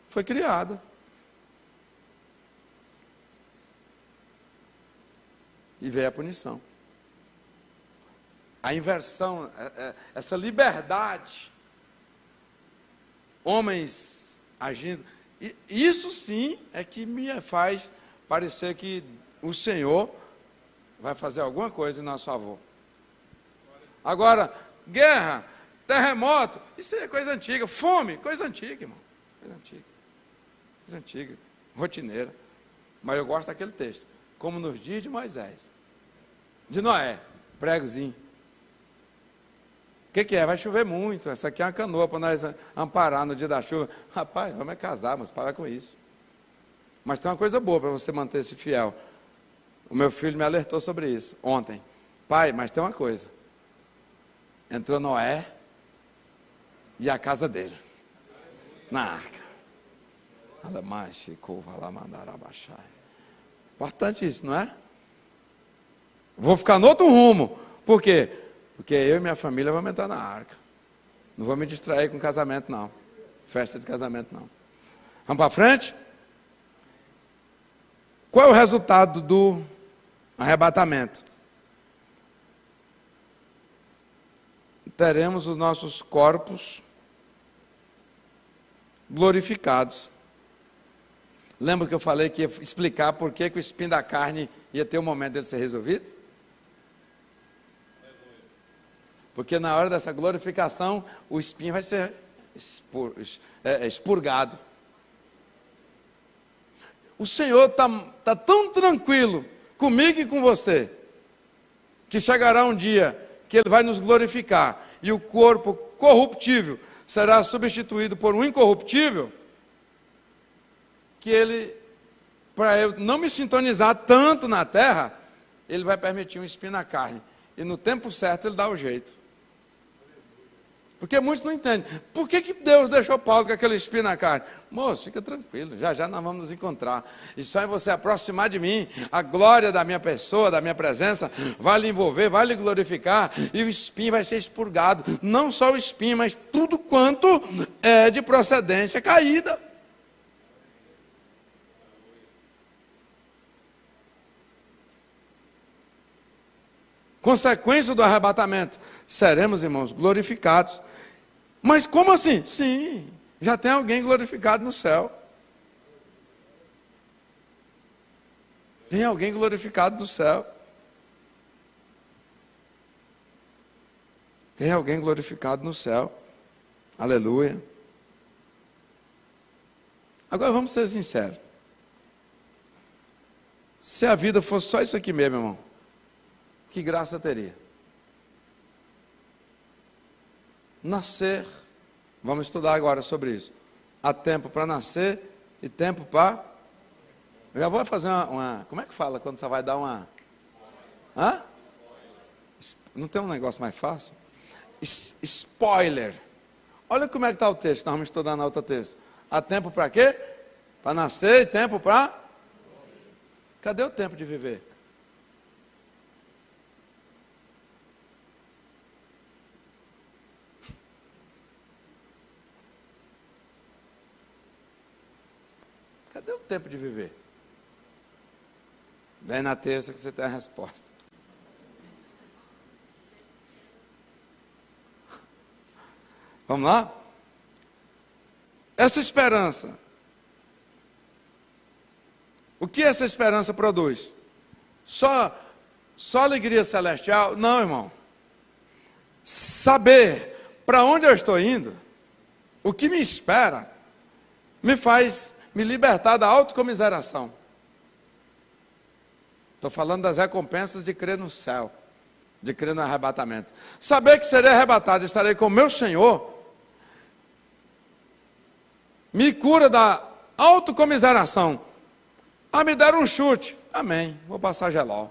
Foi criada. E veio a punição. A inversão, essa liberdade. Homens agindo. Isso sim é que me faz parecer que o Senhor vai fazer alguma coisa em nosso favor. Agora, guerra, terremoto, isso é coisa antiga. Fome, coisa antiga, irmão. Coisa antiga. Coisa antiga, rotineira. Mas eu gosto daquele texto. Como nos dias de Moisés. De Noé, pregozinho. O que é? Vai chover muito. Essa aqui é uma canoa para nós amparar no dia da chuva. Rapaz, vamos casar, mas para com isso. Mas tem uma coisa boa para você manter-se fiel. O meu filho me alertou sobre isso ontem. Pai, mas tem uma coisa. Entrou Noé e a casa dele. Na arca. Importante isso, não é? Vou ficar no outro rumo. Por quê? Porque eu e minha família vamos entrar na arca. Não vou me distrair com casamento, não. Festa de casamento, não. Vamos para frente? Qual é o resultado do arrebatamento? Teremos os nossos corpos glorificados. Lembra que eu falei que ia explicar por que o espinho da carne ia ter um momento dele ser resolvido? Porque na hora dessa glorificação, o espinho vai ser expurgado. O Senhor está tão tranquilo comigo e com você, que chegará um dia que Ele vai nos glorificar, e o corpo corruptível será substituído por um incorruptível, que Ele, para eu não me sintonizar tanto na terra, Ele vai permitir um espinho na carne, e no tempo certo Ele dá o jeito. Porque muitos não entendem. Por que Deus deixou Paulo com aquele espinho na carne? Moço, fica tranquilo, já já nós vamos nos encontrar. E só em você aproximar de mim, a glória da minha pessoa, da minha presença, vai lhe envolver, vai lhe glorificar, e o espinho vai ser expurgado. Não só o espinho, mas tudo quanto é de procedência caída. Consequência do arrebatamento, seremos, irmãos, glorificados. Mas como assim? Sim, já tem alguém glorificado no céu. Tem alguém glorificado no céu. Tem alguém glorificado no céu. Aleluia. Agora vamos ser sinceros. Se a vida fosse só isso aqui mesmo, irmão, que graça teria? Nascer, vamos estudar agora sobre isso. Há tempo para nascer e tempo para... Eu já vou fazer uma... Como é que fala quando você vai dar uma... Hã? Não tem um negócio mais fácil? Spoiler. Olha como é que está o texto, nós vamos estudar na outra texto. Há tempo para quê? Para nascer e tempo para... Cadê o tempo de viver? Cadê o tempo de viver? Vem na terça que você tem a resposta. Vamos lá? Essa esperança. O que essa esperança produz? Só alegria celestial? Não, irmão. Saber para onde eu estou indo, o que me espera, me faz me libertar da autocomiseração. Estou falando das recompensas de crer no céu, de crer no arrebatamento. Saber que serei arrebatado e estarei com o meu Senhor, me cura da autocomiseração. Ah, me deram um chute. Amém, vou passar geló.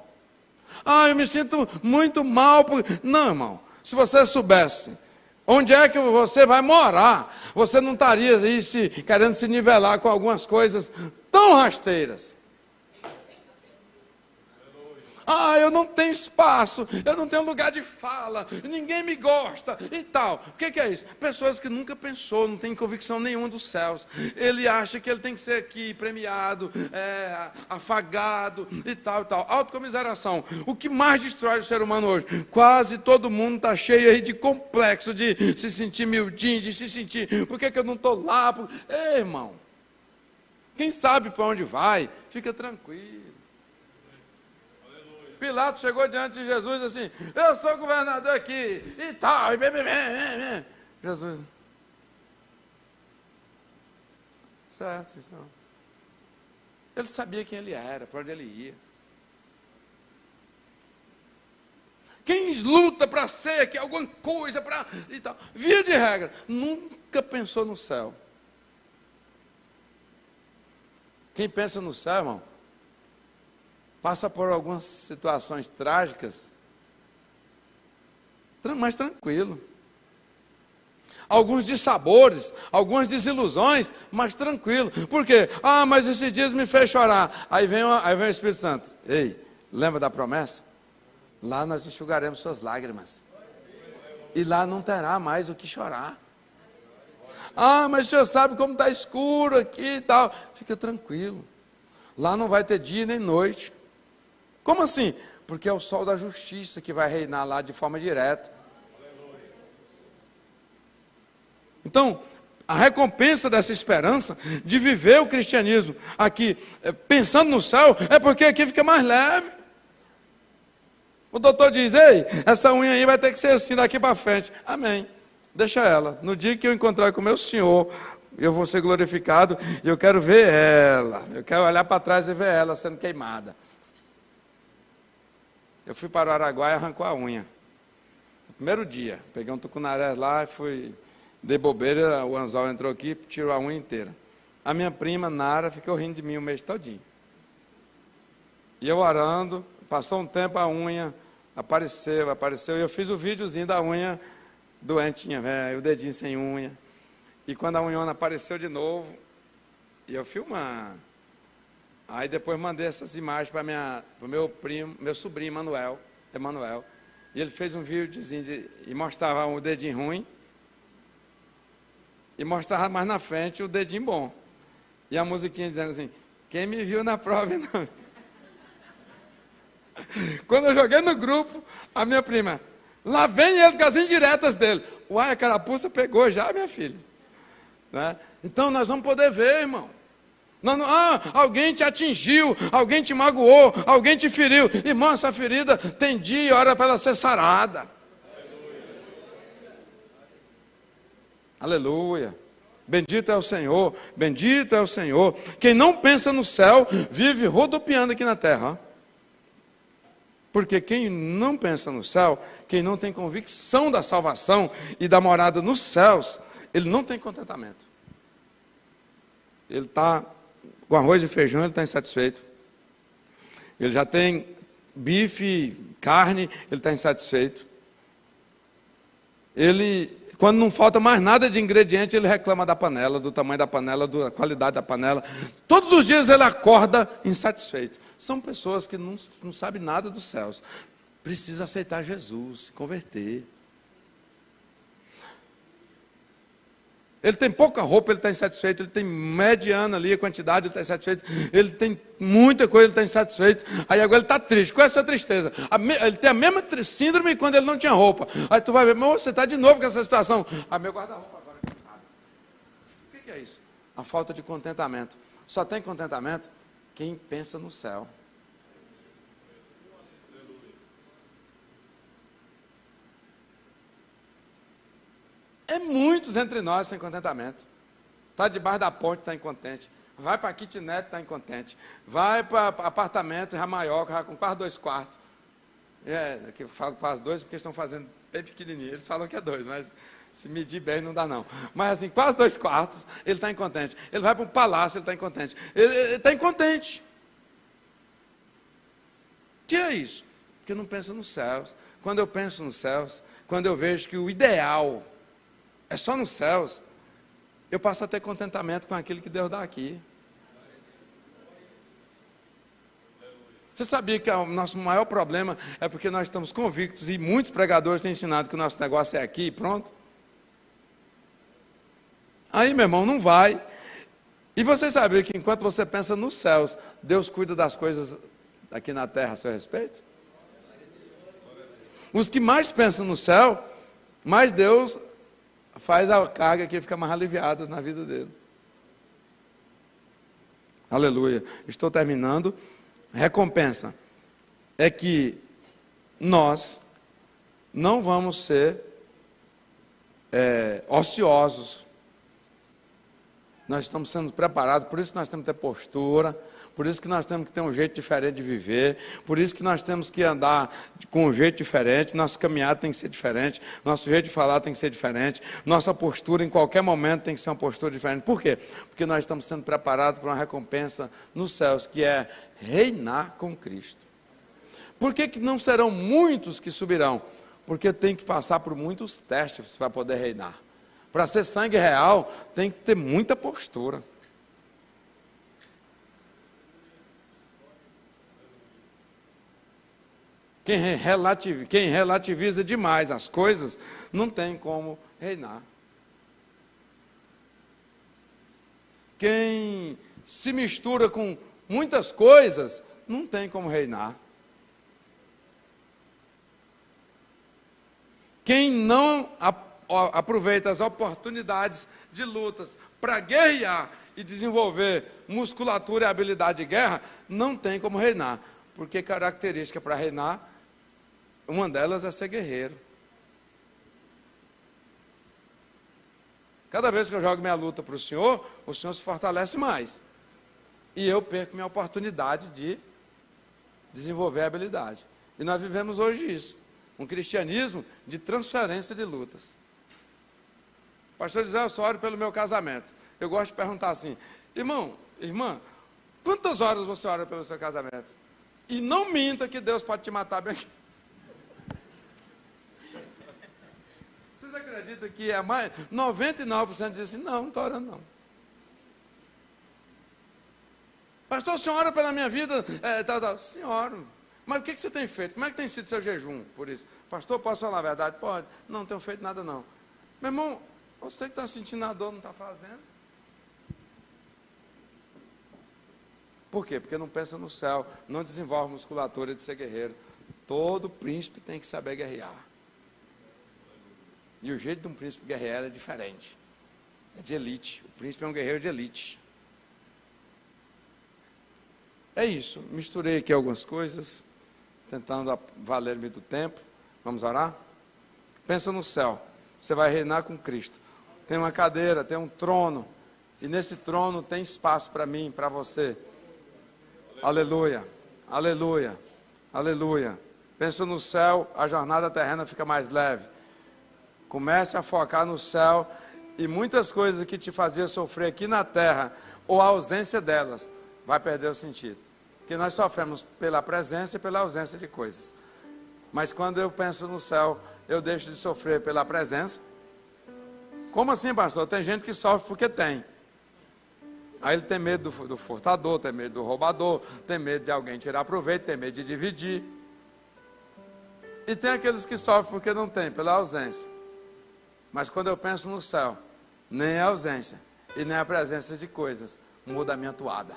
Ah, eu me sinto muito mal. Não, irmão, se você soubesse onde é que você vai morar, você não estaria aí querendo se nivelar com algumas coisas tão rasteiras. Ah, eu não tenho espaço, eu não tenho lugar de fala, ninguém me gosta e tal. O que é isso? Pessoas que nunca pensou, não tem convicção nenhuma dos céus. Ele acha que ele tem que ser aqui premiado, afagado e tal, e tal. Autocomiseração. O que mais destrói o ser humano hoje? Quase todo mundo está cheio aí de complexo, de se sentir miudinho, de se sentir, por que eu não estou lá? Ei, irmão, quem sabe para onde vai, fica tranquilo. Pilatos chegou diante de Jesus assim, eu sou governador aqui, e tal, e Jesus, certo, senhor. Ele sabia quem ele era, para onde ele ia. Quem luta para ser aqui alguma coisa, para e tal, via de regra, nunca pensou no céu. Quem pensa no céu, irmão, passa por algumas situações trágicas, mas tranquilo. Alguns dissabores, algumas desilusões, mas tranquilo. Por quê? Ah, mas esses dias me fez chorar. Aí vem o Espírito Santo. Ei, lembra da promessa? Lá nós enxugaremos suas lágrimas. E lá não terá mais o que chorar. Ah, mas o senhor sabe como está escuro aqui e tal. Fica tranquilo. Lá não vai ter dia nem noite. Como assim? Porque é o sol da justiça que vai reinar lá de forma direta. Então, a recompensa dessa esperança de viver o cristianismo aqui, pensando no céu, é porque aqui fica mais leve. O doutor diz, ei, essa unha aí vai ter que ser assim daqui para frente. Amém. Deixa ela. No dia que eu encontrar com o meu Senhor, eu vou ser glorificado e eu quero ver ela. Eu quero olhar para trás e ver ela sendo queimada. Eu fui para o Araguaia e arrancou a unha. No primeiro dia, peguei um tucunaré lá e fui, de bobeira, o anzol entrou aqui e tirou a unha inteira. A minha prima, Nara, ficou rindo de mim o mês todinho. E eu orando, passou um tempo, a unha apareceu, e eu fiz o videozinho da unha doentinha, velho, o dedinho sem unha. E quando a unhona apareceu de novo, e eu filmando. Aí depois mandei essas imagens para o meu primo, meu sobrinho Emanuel. E ele fez um videozinho e mostrava o dedinho ruim. E mostrava mais na frente o dedinho bom. E a musiquinha dizendo assim, quem me viu na prova não. Quando eu joguei no grupo, a minha prima, lá vem ele com as indiretas dele. Uai, a carapuça pegou já, minha filha. Né? Então nós vamos poder ver, irmão. Alguém te atingiu, alguém te magoou, alguém te feriu. Irmão, essa ferida tem dia e hora para ela ser sarada. Aleluia. Bendito é o Senhor, bendito é o Senhor. Quem não pensa no céu, vive rodopiando aqui na terra. Porque quem não pensa no céu, quem não tem convicção da salvação e da morada nos céus, ele não tem contentamento. Ele está com arroz e feijão, ele está insatisfeito. Ele já tem bife, carne, ele está insatisfeito. Ele, quando não falta mais nada de ingrediente, ele reclama da panela, do tamanho da panela, da qualidade da panela. Todos os dias ele acorda insatisfeito. São pessoas que não sabem nada dos céus. Precisa aceitar Jesus, se converter. Ele tem pouca roupa, ele está insatisfeito. Ele tem mediana ali a quantidade, ele está insatisfeito. Ele tem muita coisa, ele está insatisfeito. Aí agora ele está triste. Qual é a sua tristeza? Ele tem a mesma síndrome quando ele não tinha roupa. Aí tu vai ver, mas você está de novo com essa situação. Meu guarda-roupa agora é queimado. O que é isso? A falta de contentamento. Só tem contentamento quem pensa no céu. É muitos entre nós sem contentamento. Está debaixo da ponte, está incontente. Vai para a kitnet, está incontente. Vai para apartamento, já maior, já com quase 2 quartos. Aqui eu falo quase 2 porque estão fazendo bem pequenininho. Eles falam que é 2, mas se medir bem não dá não. Mas assim, quase 2 quartos, ele está incontente. Ele vai para um palácio, ele está incontente. Ele está incontente. O que é isso? Porque não pensa nos céus. Quando eu penso nos céus, quando eu vejo que o ideal é só nos céus, eu passo a ter contentamento com aquilo que Deus dá aqui. Você sabia que o nosso maior problema é porque nós estamos convictos, e muitos pregadores têm ensinado que o nosso negócio é aqui e pronto? Aí, meu irmão, não vai. E você sabia que enquanto você pensa nos céus, Deus cuida das coisas aqui na terra a seu respeito? Os que mais pensam no céu, mais Deus faz a carga que fica mais aliviada na vida dele. Aleluia. Estou terminando. Recompensa é que nós não vamos ser ociosos. Nós estamos sendo preparados, por isso que nós temos que ter postura, por isso que nós temos que ter um jeito diferente de viver, por isso que nós temos que andar com um jeito diferente, nosso caminhar tem que ser diferente, nosso jeito de falar tem que ser diferente, nossa postura em qualquer momento tem que ser uma postura diferente. Por quê? Porque nós estamos sendo preparados para uma recompensa nos céus, que é reinar com Cristo. Por que não serão muitos que subirão? Porque tem que passar por muitos testes para poder reinar. Para ser sangue real, tem que ter muita postura. Quem relativiza demais as coisas, não tem como reinar. Quem se mistura com muitas coisas, não tem como reinar. Quem não aproveita as oportunidades de lutas para guerrear e desenvolver musculatura e habilidade de guerra, não tem como reinar. Porque característica para reinar, uma delas é ser guerreiro. Cada vez que eu jogo minha luta para o Senhor se fortalece mais. E eu perco minha oportunidade de desenvolver a habilidade. E nós vivemos hoje isso. Um cristianismo de transferência de lutas. Pastor José, eu só oro pelo meu casamento. Eu gosto de perguntar assim: irmã, quantas horas você ora pelo seu casamento? E não minta que Deus pode te matar bem aqui. Vocês acreditam que é mais? 99% diz assim: não estou orando não. Pastor, o senhor ora pela minha vida? Senhora, mas o que você tem feito? Como é que tem sido seu jejum por isso? Pastor, posso falar a verdade? Pode. Não tenho feito nada não. Meu irmão, você que está sentindo a dor, não está fazendo? Por quê? Porque não pensa no céu, não desenvolve musculatura de ser guerreiro. Todo príncipe tem que saber guerrear. E o jeito de um príncipe guerrear é diferente. É de elite. O príncipe é um guerreiro de elite. É isso. Misturei aqui algumas coisas, tentando valer-me do tempo. Vamos orar? Pensa no céu. Você vai reinar com Cristo. Tem uma cadeira, tem um trono. E nesse trono tem espaço para mim, para você. Aleluia, aleluia, aleluia. Pensa no céu, a jornada terrena fica mais leve. Comece a focar no céu, e muitas coisas que te faziam sofrer aqui na terra, ou a ausência delas, vai perder o sentido. Porque nós sofremos pela presença e pela ausência de coisas. Mas quando eu penso no céu, eu deixo de sofrer pela presença. Como assim, pastor? Tem gente que sofre porque tem. Aí ele tem medo do furtador, tem medo do roubador, tem medo de alguém tirar proveito, tem medo de dividir. E tem aqueles que sofrem porque não tem, pela ausência. Mas quando eu penso no céu, nem a ausência e nem a presença de coisas muda a minha toada.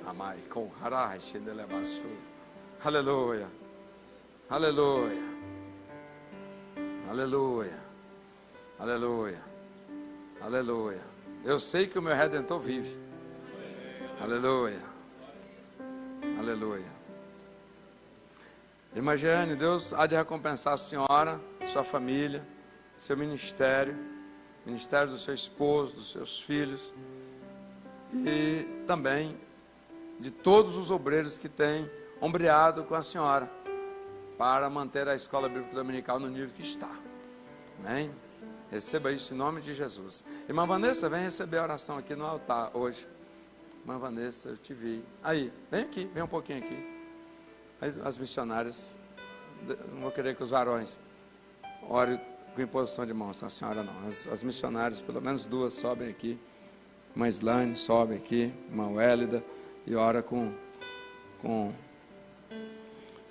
Amai, com harash, aleluia, aleluia, aleluia, aleluia, aleluia. Eu sei que o meu Redentor vive. Aleluia. Aleluia. Imagine, Deus há de recompensar a senhora, sua família, seu ministério, ministério do seu esposo, dos seus filhos, e também de todos os obreiros que têm ombreado com a senhora, para manter a escola bíblica dominical no nível que está. Amém? Receba isso em nome de Jesus. Irmã Vanessa, vem receber a oração aqui no altar hoje. Irmã Vanessa, eu te vi. Aí, vem aqui, vem um pouquinho aqui. Aí, as missionárias, não vou querer que os varões orem com imposição de mãos, a senhora não. As missionárias, pelo menos duas, sobem aqui. Irmã Islane sobe aqui, irmã Wélida, e ora com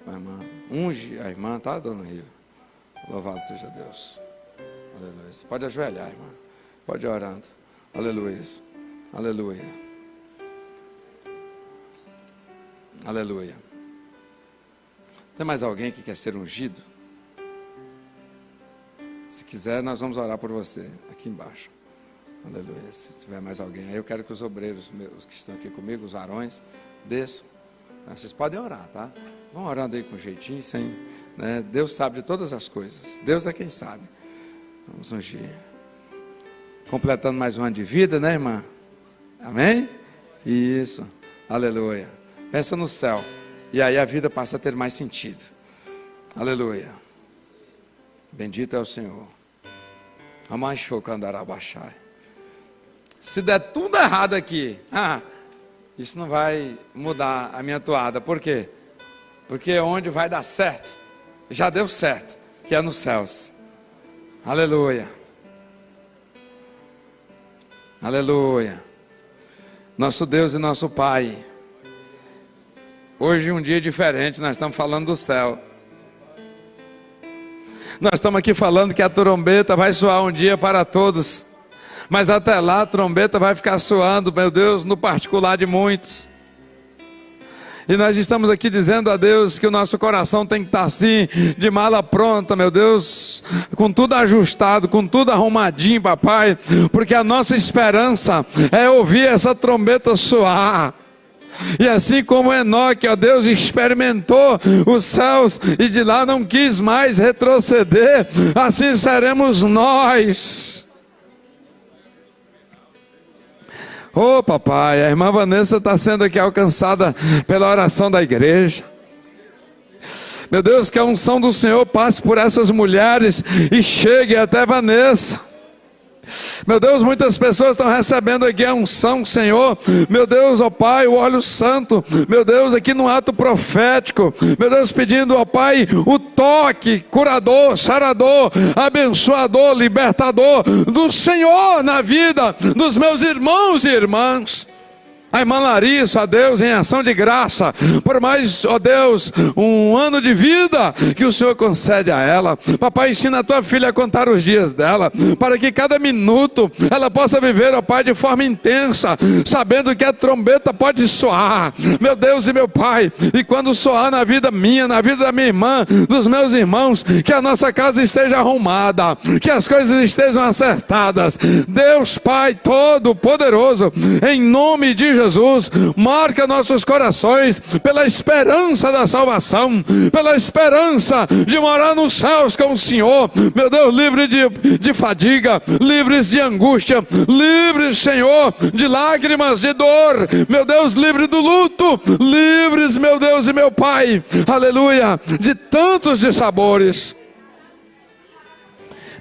a irmã. Unge a irmã, tá, dona Riva? Louvado seja Deus. Aleluia. Pode ajoelhar, irmã. Pode ir orando. Aleluia. Aleluia. Aleluia. Tem mais alguém que quer ser ungido? Se quiser, nós vamos orar por você, aqui embaixo. Aleluia. Se tiver mais alguém aí, eu quero que os obreiros meus que estão aqui comigo, os varões, desçam. Vocês podem orar, tá? Vão orando aí com jeitinho, sem, né? Deus sabe de todas as coisas. Deus é quem sabe. Vamos ungir. Completando mais um ano de vida, né, irmã? Amém? Isso. Aleluia. Pensa no céu. E aí a vida passa a ter mais sentido. Aleluia. Bendito é o Senhor. Se der tudo errado aqui, isso não vai mudar a minha toada. Por quê? Porque onde vai dar certo, já deu certo, que é nos céus. Aleluia. Aleluia. Nosso Deus e nosso Pai. Hoje um dia diferente, nós estamos falando do céu. Nós estamos aqui falando que a trombeta vai soar um dia para todos. Mas até lá a trombeta vai ficar soando, meu Deus, no particular de muitos. E nós estamos aqui dizendo a Deus que o nosso coração tem que estar assim, de mala pronta, meu Deus, com tudo ajustado, com tudo arrumadinho, papai. Porque a nossa esperança é ouvir essa trombeta soar. E assim como Enoque, ó Deus, experimentou os céus e de lá não quis mais retroceder, assim seremos nós. Oh papai, a irmã Vanessa está sendo aqui alcançada pela oração da igreja. Meu Deus, que a unção do Senhor passe por essas mulheres e chegue até Vanessa. Meu Deus, muitas pessoas estão recebendo aqui a unção, Senhor. Meu Deus, ó Pai, o óleo santo. Meu Deus, aqui no ato profético. Meu Deus, pedindo, ó Pai, o toque curador, sarador, abençoador, libertador do Senhor na vida dos meus irmãos e irmãs. A irmã Larissa, ó Deus, em ação de graça, por mais, ó Deus, um ano de vida que o Senhor concede a ela. Papai, ensina a tua filha a contar os dias dela, para que cada minuto ela possa viver, ó Pai, de forma intensa, sabendo que a trombeta pode soar, meu Deus e meu Pai, e quando soar na vida minha, na vida da minha irmã, dos meus irmãos, que a nossa casa esteja arrumada, que as coisas estejam acertadas. Deus Pai Todo-Poderoso, em nome de Jesus, marca nossos corações pela esperança da salvação, pela esperança de morar nos céus com o Senhor. Meu Deus, livre de fadiga, livres de angústia, livres, Senhor, de lágrimas, de dor. Meu Deus, livre do luto, livres, meu Deus e meu Pai, aleluia, de tantos dissabores.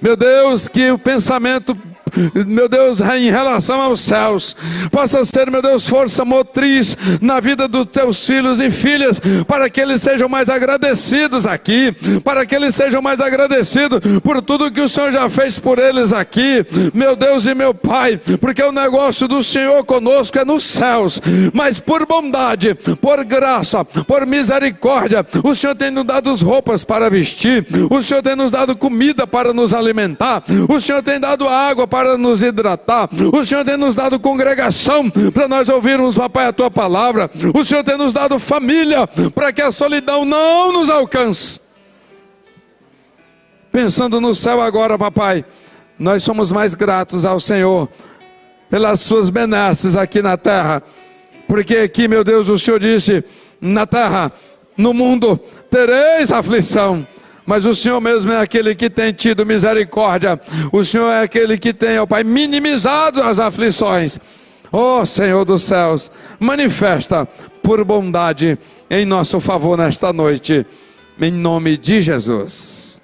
Meu Deus, que o pensamento, meu Deus, em relação aos céus, possa ser, meu Deus, força motriz na vida dos teus filhos e filhas, para que eles sejam mais agradecidos aqui, para que eles sejam mais agradecidos por tudo que o Senhor já fez por eles aqui, meu Deus e meu Pai, porque o negócio do Senhor conosco é nos céus, mas por bondade, por graça, por misericórdia, o Senhor tem nos dado roupas para vestir, o Senhor tem nos dado comida para nos alimentar, o Senhor tem dado água para nos hidratar, o Senhor tem nos dado congregação para nós ouvirmos, papai, a tua palavra, o Senhor tem nos dado família para que a solidão não nos alcance. Pensando no céu agora, papai, nós somos mais gratos ao Senhor pelas suas benesses aqui na terra, porque aqui, meu Deus, o Senhor disse, na terra, no mundo, tereis aflição, mas o Senhor mesmo é aquele que tem tido misericórdia. O Senhor é aquele que tem, ó Pai, minimizado as aflições. Ó Senhor dos céus, manifesta por bondade em nosso favor nesta noite, em nome de Jesus.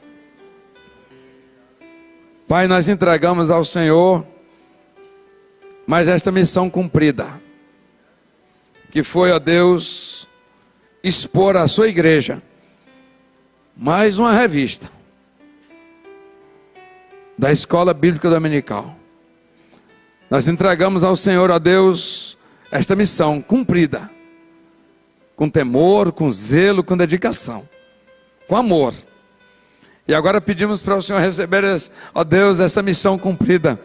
Pai, nós entregamos ao Senhor mais esta missão cumprida, que foi, ó Deus, expor a sua igreja mais uma revista, da Escola Bíblica Dominical. Nós entregamos ao Senhor, a Deus, esta missão cumprida, com temor, com zelo, com dedicação, com amor. E agora pedimos para o Senhor receber, ó Deus, essa missão cumprida,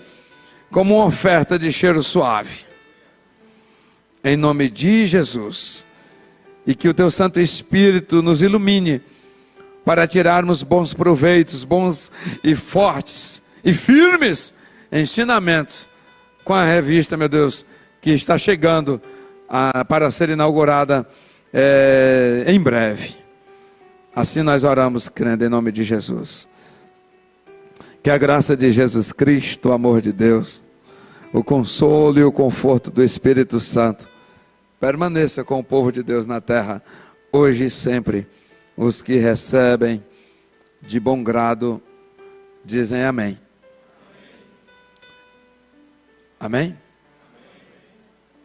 como uma oferta de cheiro suave, em nome de Jesus, e que o Teu Santo Espírito nos ilumine, para tirarmos bons proveitos, bons e fortes, e firmes ensinamentos, com a revista, meu Deus, que está chegando para ser inaugurada em breve. Assim nós oramos, crendo em nome de Jesus. Que a graça de Jesus Cristo, o amor de Deus, o consolo e o conforto do Espírito Santo permaneça com o povo de Deus na terra, hoje e sempre. Os que recebem de bom grado dizem amém. Amém?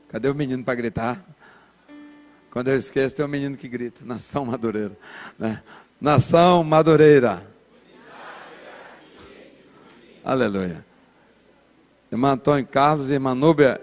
Cadê o menino para gritar? Quando eu esqueço, tem um menino que grita. Nação Madureira, né? Nação Madureira. Aleluia. Irmã Antônio Carlos e irmã Núbia,